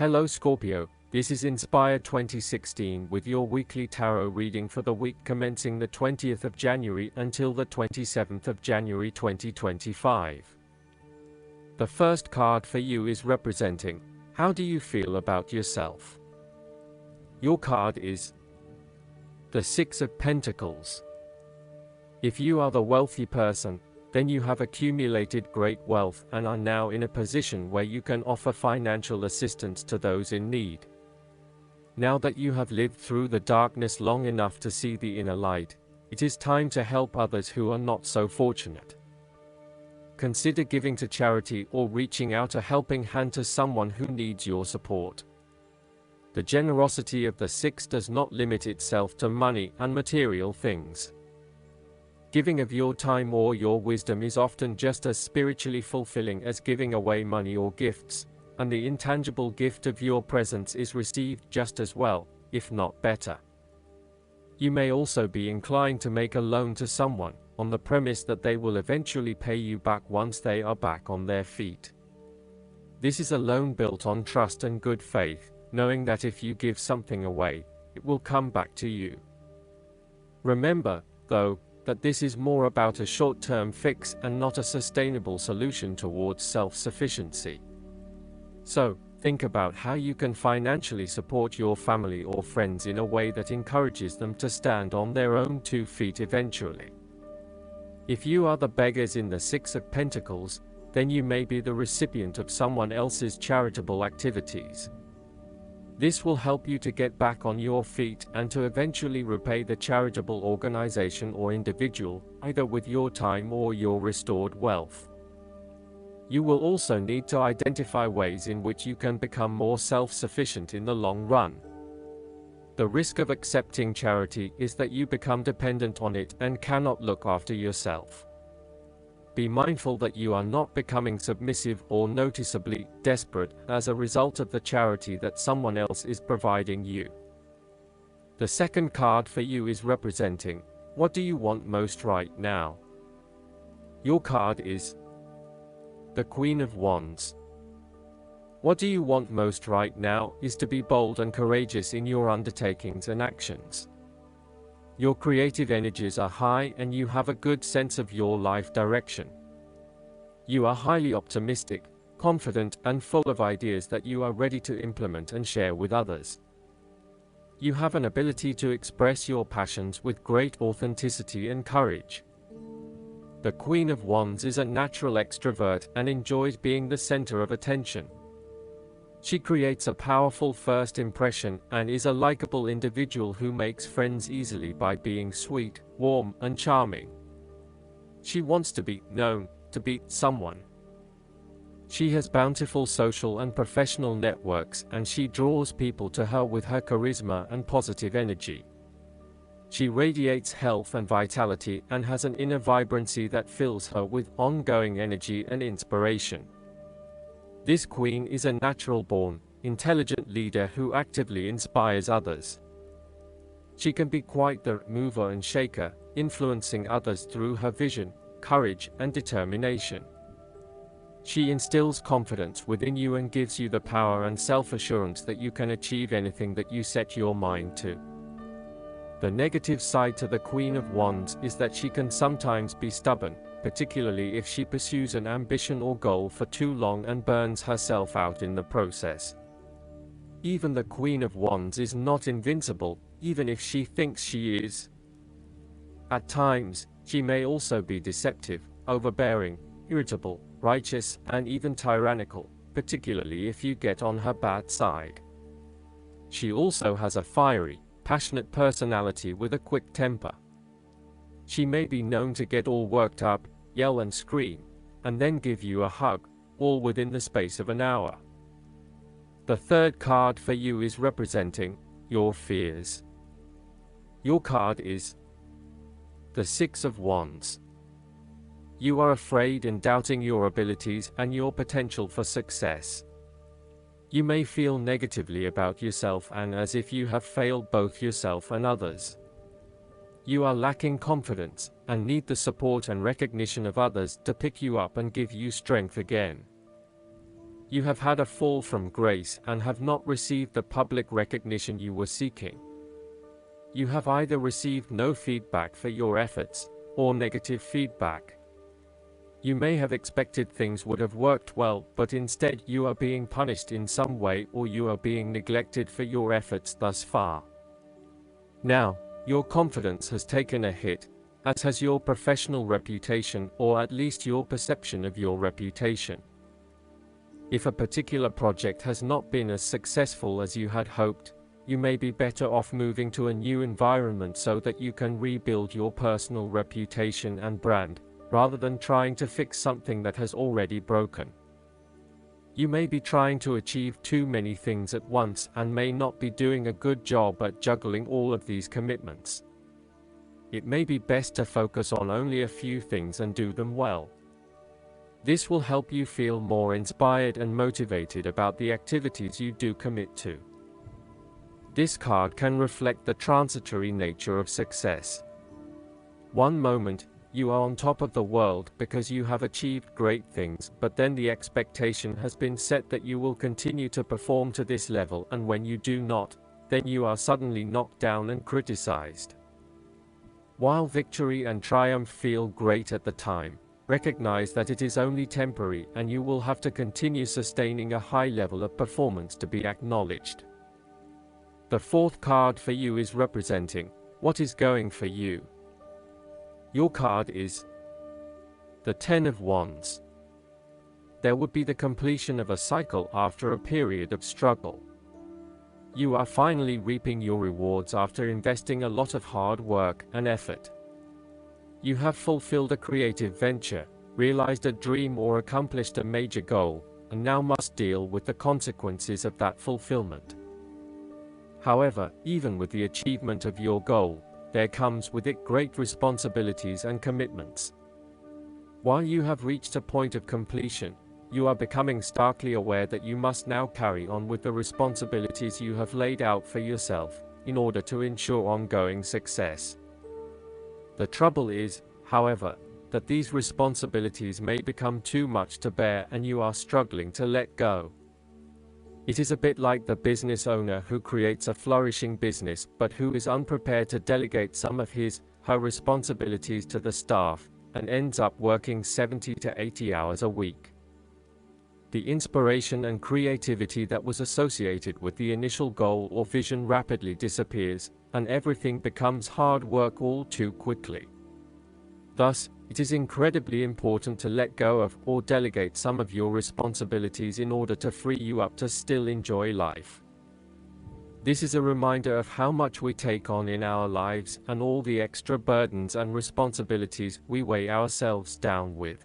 Hello Scorpio, this is Inspired 2016 with your weekly tarot reading for the week commencing the 20th of January until the 27th of January 2025. The first card for you is representing, how do you feel about yourself? Your card is the Six of Pentacles. If you are the wealthy person, then you have accumulated great wealth and are now in a position where you can offer financial assistance to those in need. Now that you have lived through the darkness long enough to see the inner light, it is time to help others who are not so fortunate. Consider giving to charity or reaching out a helping hand to someone who needs your support. The generosity of the Six does not limit itself to money and material things. Giving of your time or your wisdom is often just as spiritually fulfilling as giving away money or gifts, and the intangible gift of your presence is received just as well, if not better. You may also be inclined to make a loan to someone, on the premise that they will eventually pay you back once they are back on their feet. This is a loan built on trust and good faith, knowing that if you give something away, it will come back to you. Remember, though, that this is more about a short-term fix and not a sustainable solution towards self-sufficiency. So, think about how you can financially support your family or friends in a way that encourages them to stand on their own 2 feet eventually. If you are the beggars in the Six of Pentacles, then you may be the recipient of someone else's charitable activities. This will help you to get back on your feet and to eventually repay the charitable organization or individual, either with your time or your restored wealth. You will also need to identify ways in which you can become more self-sufficient in the long run. The risk of accepting charity is that you become dependent on it and cannot look after yourself. Be mindful that you are not becoming submissive or noticeably desperate as a result of the charity that someone else is providing you. The second card for you is representing, what do you want most right now? Your card is the Queen of Wands. What do you want most right now is to be bold and courageous in your undertakings and actions. Your creative energies are high and you have a good sense of your life direction. You are highly optimistic, confident, and full of ideas that you are ready to implement and share with others. You have an ability to express your passions with great authenticity and courage. The Queen of Wands is a natural extrovert and enjoys being the center of attention. She creates a powerful first impression and is a likable individual who makes friends easily by being sweet, warm, and charming. She wants to be known, to be someone. She has bountiful social and professional networks and she draws people to her with her charisma and positive energy. She radiates health and vitality and has an inner vibrancy that fills her with ongoing energy and inspiration. This queen is a natural-born, intelligent leader who actively inspires others. She can be quite the mover and shaker, influencing others through her vision, courage, and determination. She instills confidence within you and gives you the power and self-assurance that you can achieve anything that you set your mind to. The negative side to the Queen of Wands is that she can sometimes be stubborn, particularly if she pursues an ambition or goal for too long and burns herself out in the process. Even the Queen of Wands is not invincible, even if she thinks she is. At times, she may also be deceptive, overbearing, irritable, righteous, and even tyrannical, particularly if you get on her bad side. She also has a fiery, passionate personality with a quick temper. She may be known to get all worked up, yell and scream, and then give you a hug, all within the space of an hour. The third card for you is representing your fears. Your card is the Six of Wands. You are afraid and doubting your abilities and your potential for success. You may feel negatively about yourself and as if you have failed both yourself and others. You are lacking confidence and need the support and recognition of others to pick you up and give you strength again. You have had a fall from grace and have not received the public recognition you were seeking. You have either received no feedback for your efforts, or negative feedback. You may have expected things would have worked well, but instead you are being punished in some way, or you are being neglected for your efforts thus far. Now, your confidence has taken a hit, as has your professional reputation, or at least your perception of your reputation. If a particular project has not been as successful as you had hoped, you may be better off moving to a new environment so that you can rebuild your personal reputation and brand, rather than trying to fix something that has already broken. You may be trying to achieve too many things at once and may not be doing a good job at juggling all of these commitments. It may be best to focus on only a few things and do them well. This will help you feel more inspired and motivated about the activities you do commit to. This card can reflect the transitory nature of success. One moment, you are on top of the world because you have achieved great things, but then the expectation has been set that you will continue to perform to this level, and when you do not, then you are suddenly knocked down and criticized. While victory and triumph feel great at the time, recognize that it is only temporary and you will have to continue sustaining a high level of performance to be acknowledged. The fourth card for you is representing what is going for you. Your card is the Ten of Wands. There would be the completion of a cycle after a period of struggle. You are finally reaping your rewards after investing a lot of hard work and effort. You have fulfilled a creative venture, realized a dream, or accomplished a major goal, and now must deal with the consequences of that fulfillment. However, even with the achievement of your goal, there comes with it great responsibilities and commitments. While you have reached a point of completion, you are becoming starkly aware that you must now carry on with the responsibilities you have laid out for yourself, in order to ensure ongoing success. The trouble is, however, that these responsibilities may become too much to bear and you are struggling to let go. It is a bit like the business owner who creates a flourishing business but who is unprepared to delegate some of her responsibilities to the staff, and ends up working 70 to 80 hours a week. The inspiration and creativity that was associated with the initial goal or vision rapidly disappears, and everything becomes hard work all too quickly. Thus, it is incredibly important to let go of or delegate some of your responsibilities in order to free you up to still enjoy life. This is a reminder of how much we take on in our lives and all the extra burdens and responsibilities we weigh ourselves down with.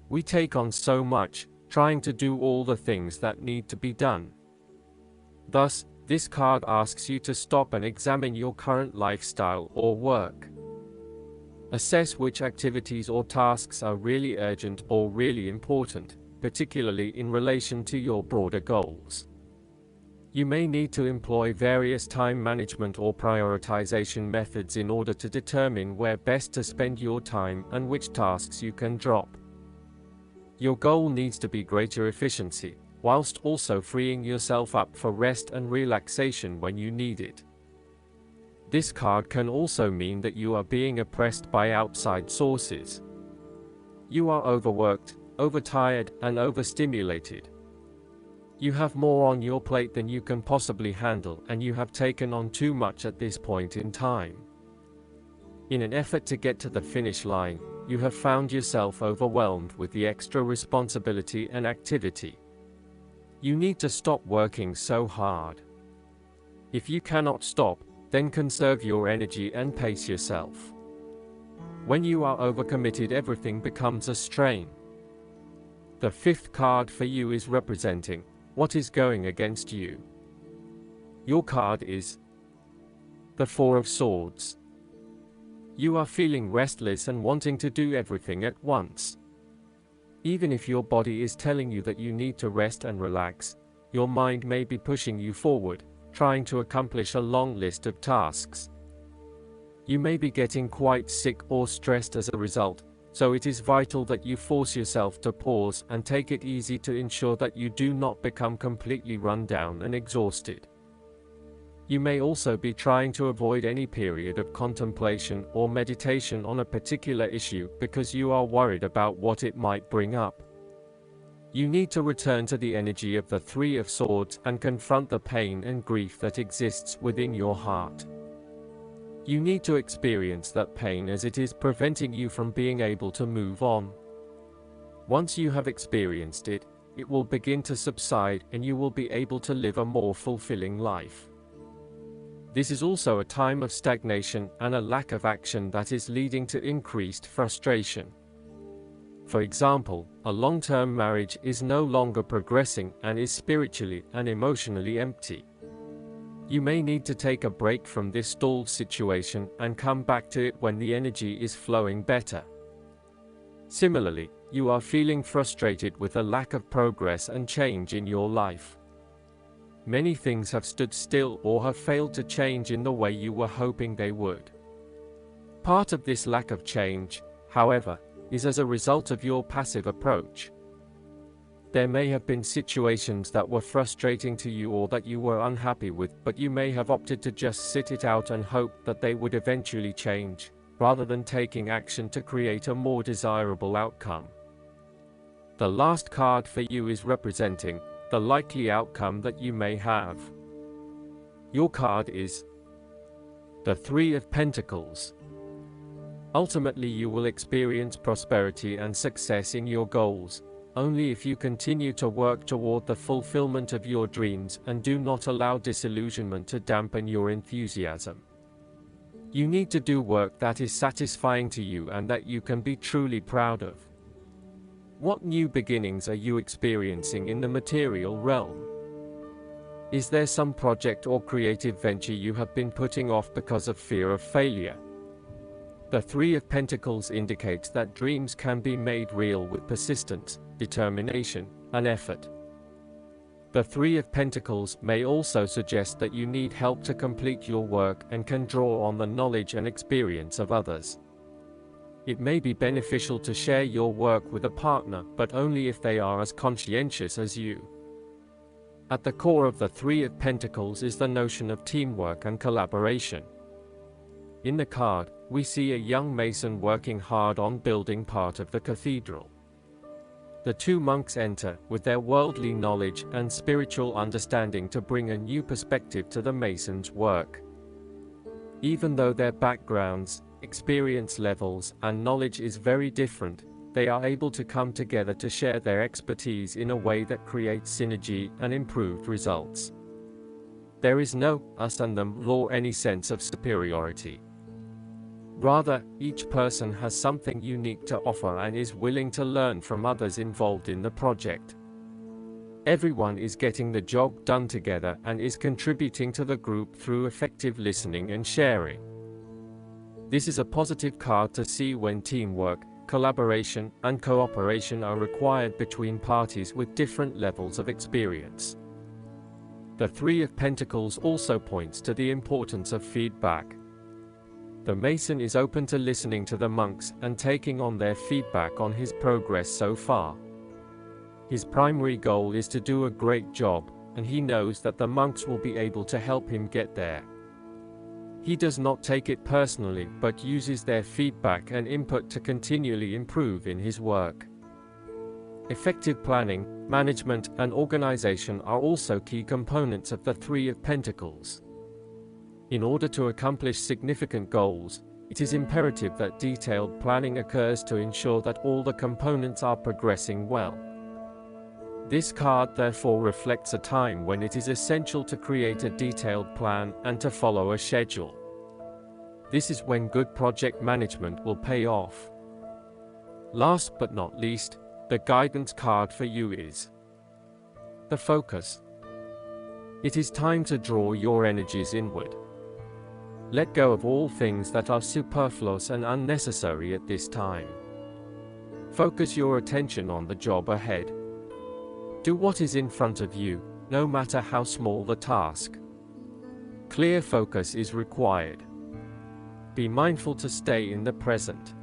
We take on so much, trying to do all the things that need to be done. Thus, this card asks you to stop and examine your current lifestyle or work. Assess which activities or tasks are really urgent or really important, particularly in relation to your broader goals. You may need to employ various time management or prioritization methods in order to determine where best to spend your time and which tasks you can drop. Your goal needs to be greater efficiency, whilst also freeing yourself up for rest and relaxation when you need it. This card can also mean that you are being oppressed by outside sources. You are overworked, overtired, and overstimulated. You have more on your plate than you can possibly handle, and you have taken on too much at this point in time. In an effort to get to the finish line, you have found yourself overwhelmed with the extra responsibility and activity. You need to stop working so hard. If you cannot stop, then conserve your energy and pace yourself. When you are overcommitted, everything becomes a strain. The fifth card for you is representing what is going against you. Your card is the Four of Swords. You are feeling restless and wanting to do everything at once. Even if your body is telling you that you need to rest and relax, your mind may be pushing you forward, trying to accomplish a long list of tasks. You may be getting quite sick or stressed as a result, So it is vital that you force yourself to pause and take it easy to ensure that you do not become completely run down and exhausted. You may also be trying to avoid any period of contemplation or meditation on a particular issue because you are worried about what it might bring up. You need to return to the energy of the Three of Swords and confront the pain and grief that exists within your heart. You need to experience that pain as it is preventing you from being able to move on. Once you have experienced it, it will begin to subside and you will be able to live a more fulfilling life. This is also a time of stagnation and a lack of action that is leading to increased frustration. For example, a long-term marriage is no longer progressing and is spiritually and emotionally empty. You may need to take a break from this stalled situation and come back to it when the energy is flowing better. Similarly, you are feeling frustrated with a lack of progress and change in your life. Many things have stood still or have failed to change in the way you were hoping they would. Part of this lack of change, however, is as a result of your passive approach. There may have been situations that were frustrating to you or that you were unhappy with, but you may have opted to just sit it out and hope that they would eventually change, rather than taking action to create a more desirable outcome. The last card for you is representing the likely outcome that you may have. Your card is the Three of Pentacles. Ultimately, you will experience prosperity and success in your goals, only if you continue to work toward the fulfillment of your dreams and do not allow disillusionment to dampen your enthusiasm. You need to do work that is satisfying to you and that you can be truly proud of. What new beginnings are you experiencing in the material realm? Is there some project or creative venture you have been putting off because of fear of failure? The Three of Pentacles indicates that dreams can be made real with persistence, determination, and effort. The Three of Pentacles may also suggest that you need help to complete your work and can draw on the knowledge and experience of others. It may be beneficial to share your work with a partner, but only if they are as conscientious as you. At the core of the Three of Pentacles is the notion of teamwork and collaboration. In the card, we see a young mason working hard on building part of the cathedral. The two monks enter with their worldly knowledge and spiritual understanding to bring a new perspective to the mason's work. Even though their backgrounds, experience levels, and knowledge is very different, they are able to come together to share their expertise in a way that creates synergy and improved results. There is no us and them nor any sense of superiority. Rather, each person has something unique to offer and is willing to learn from others involved in the project. Everyone is getting the job done together and is contributing to the group through effective listening and sharing. This is a positive card to see when teamwork, collaboration, and cooperation are required between parties with different levels of experience. The Three of Pentacles also points to the importance of feedback. The mason is open to listening to the monks and taking on their feedback on his progress so far. His primary goal is to do a great job, and he knows that the monks will be able to help him get there. He does not take it personally, but uses their feedback and input to continually improve in his work. Effective planning, management, and organization are also key components of the Three of Pentacles. In order to accomplish significant goals, it is imperative that detailed planning occurs to ensure that all the components are progressing well. This card therefore reflects a time when it is essential to create a detailed plan and to follow a schedule. This is when good project management will pay off. Last but not least, the guidance card for you is the Focus. It is time to draw your energies inward. Let go of all things that are superfluous and unnecessary at this time. Focus your attention on the job ahead. Do what is in front of you, no matter how small the task. Clear focus is required. Be mindful to stay in the present.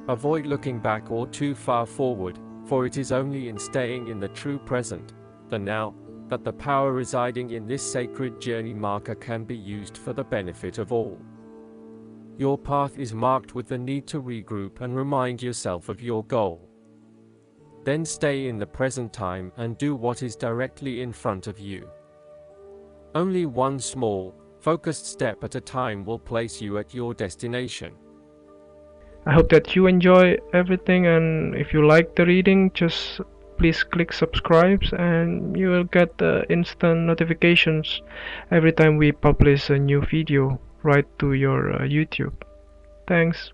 Avoid looking back or too far forward, for it is only in staying in the true present, the now, that the power residing in this sacred journey marker can be used for the benefit of all. Your path is marked with the need to regroup and remind yourself of your goal. Then stay in the present time and do what is directly in front of you. Only one small, focused step at a time will place you at your destination. I hope that you enjoy everything, and if you like the reading, just please click subscribe and you will get instant notifications every time we publish a new video right to your YouTube. Thanks.